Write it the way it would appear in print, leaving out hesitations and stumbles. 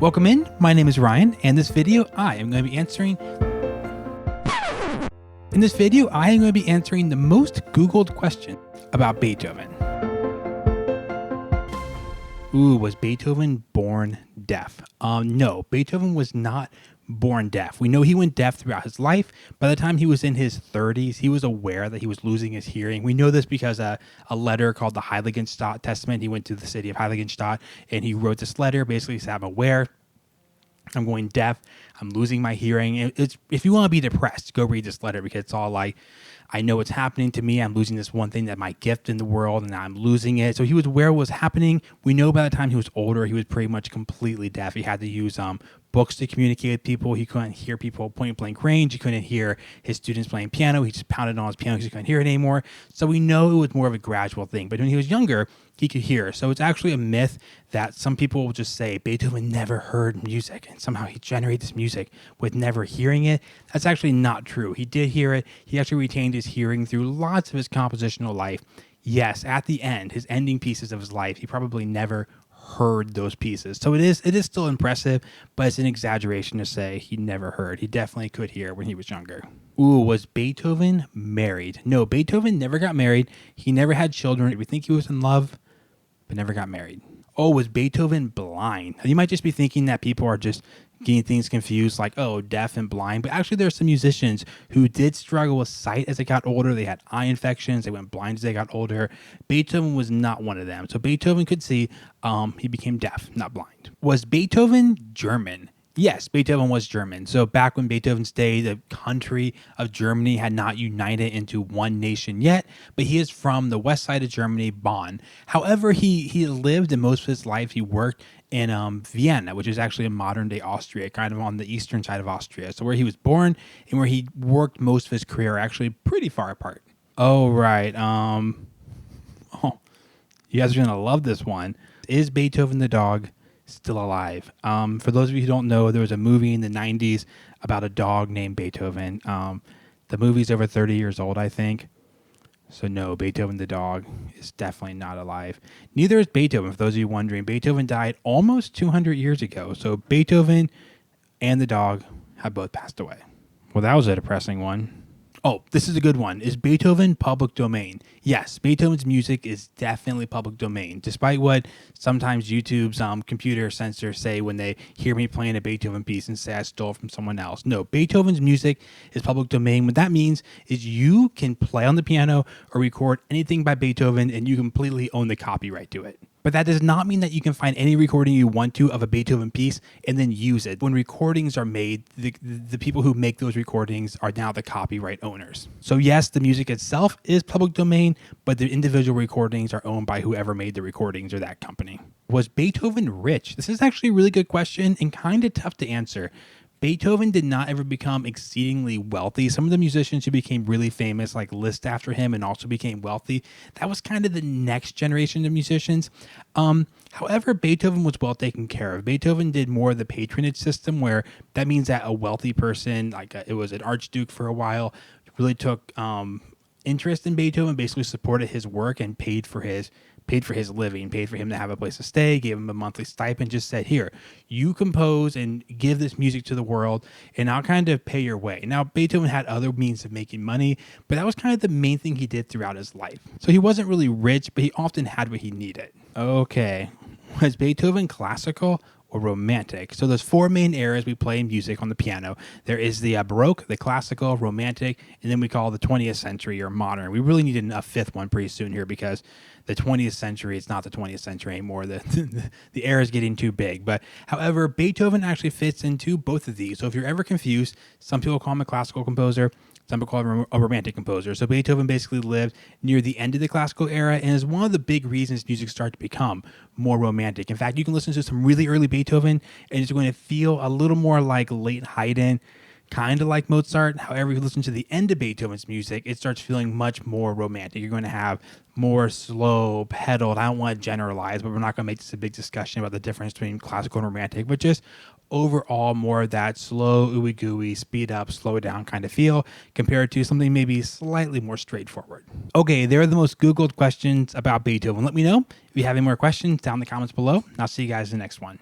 Welcome in. My name is Ryan, and I am going to be answering. In this video, I am going to be answering the most Googled question about Beethoven. Ooh, was Beethoven born deaf? No, Beethoven was not born deaf. We know he went deaf throughout his life. By the time he was in his 30s, he was aware that he was losing his hearing. We know this because a letter called the Heiligenstadt Testament, he went to the city of Heiligenstadt and he wrote this letter, basically said, I'm aware, I'm going deaf, I'm losing my hearing. If you want to be depressed, go read this letter because it's all like, I know what's happening to me. I'm losing this one thing that my gift in the world and I'm losing it. So he was aware what was happening. We know by the time he was older, he was pretty much completely deaf. He had to use books to communicate with people. He couldn't hear people point blank range. He couldn't hear his students playing piano. He just pounded on his piano because he couldn't hear it anymore. So we know it was more of a gradual thing. But when he was younger, he could hear. So it's actually a myth that some people will just say Beethoven never heard music and somehow he generated this music with never hearing it. That's actually not true. He did hear it. He actually retained his hearing through lots of his compositional life. Yes, at the end, his ending pieces of his life, he probably never heard those pieces. So it is still impressive, but it's an exaggeration to say he never heard. He definitely could hear when he was younger. Ooh, was Beethoven married? No, Beethoven never got married. He never had children. We think he was in love, but never got married. Oh, was Beethoven blind? You might just be thinking that people are just getting things confused, like, oh, deaf and blind. But actually, there are some musicians who did struggle with sight as they got older. They had eye infections. They went blind as they got older. Beethoven was not one of them. So Beethoven could see. He became deaf, not blind. Was Beethoven German? Yes, Beethoven was German. So back when Beethoven's day, the country of Germany had not united into one nation yet, but he is from the west side of Germany, Bonn. However, he lived in most of his life, he worked in Vienna, which is actually in modern-day Austria, kind of on the eastern side of Austria. So where he was born and where he worked most of his career are actually pretty far apart. Oh, right. You guys are going to love this one. Is Beethoven the dog still alive? For those of you who don't know, there was a movie in the 90s about a dog named Beethoven. The movie's over 30 years old, I think. So no, Beethoven the dog is definitely not alive. Neither is Beethoven, for those of you wondering. Beethoven died almost 200 years ago. So Beethoven and the dog have both passed away. Well, that was a depressing one. Oh, this is a good one. Is Beethoven public domain? Yes, Beethoven's music is definitely public domain, despite what sometimes YouTube's computer censors say when they hear me playing a Beethoven piece and say I stole it from someone else. No, Beethoven's music is public domain. What that means is you can play on the piano or record anything by Beethoven and you completely own the copyright to it. But that does not mean that you can find any recording you want to of a Beethoven piece and then use it. When recordings are made, the people who make those recordings are now the copyright owners. So yes, the music itself is public domain, but the individual recordings are owned by whoever made the recordings or that company. Was Beethoven rich? This is actually a really good question and kind of tough to answer. Beethoven did not ever become exceedingly wealthy. Some of the musicians who became really famous, like Liszt after him and also became wealthy, that was kind of the next generation of musicians. However, Beethoven was well taken care of. Beethoven did more of the patronage system, where that means that a wealthy person, it was an archduke for a while, really took interest in Beethoven, basically supported his work and paid for his living, paid for him to have a place to stay, gave him a monthly stipend, just said, here, you compose and give this music to the world, and I'll kind of pay your way. Now, Beethoven had other means of making money, but that was kind of the main thing he did throughout his life. So he wasn't really rich, but he often had what he needed. Okay, was Beethoven classical or romantic? So there's four main eras we play in music on the piano. There is the Baroque, the classical, romantic, and then we call the 20th century or modern. We really need a fifth one pretty soon here because the 20th century, it's not the 20th century anymore. The era is getting too big. But however, Beethoven actually fits into both of these. So if you're ever confused, some people call him a classical composer, some people call him a romantic composer. So Beethoven basically lived near the end of the classical era and is one of the big reasons music started to become more romantic. In fact, you can listen to some really early Beethoven and it's going to feel a little more like late Haydn, kind of like Mozart. However, if you listen to the end of Beethoven's music, it starts feeling much more romantic. You're going to have more slow, pedaled. I don't want to generalize, but we're not going to make this a big discussion about the difference between classical and romantic, but just overall more of that slow, ooey gooey, speed up, slow down kind of feel compared to something maybe slightly more straightforward. Okay, there are the most Googled questions about Beethoven. Let me know if you have any more questions down in the comments below. And I'll see you guys in the next one.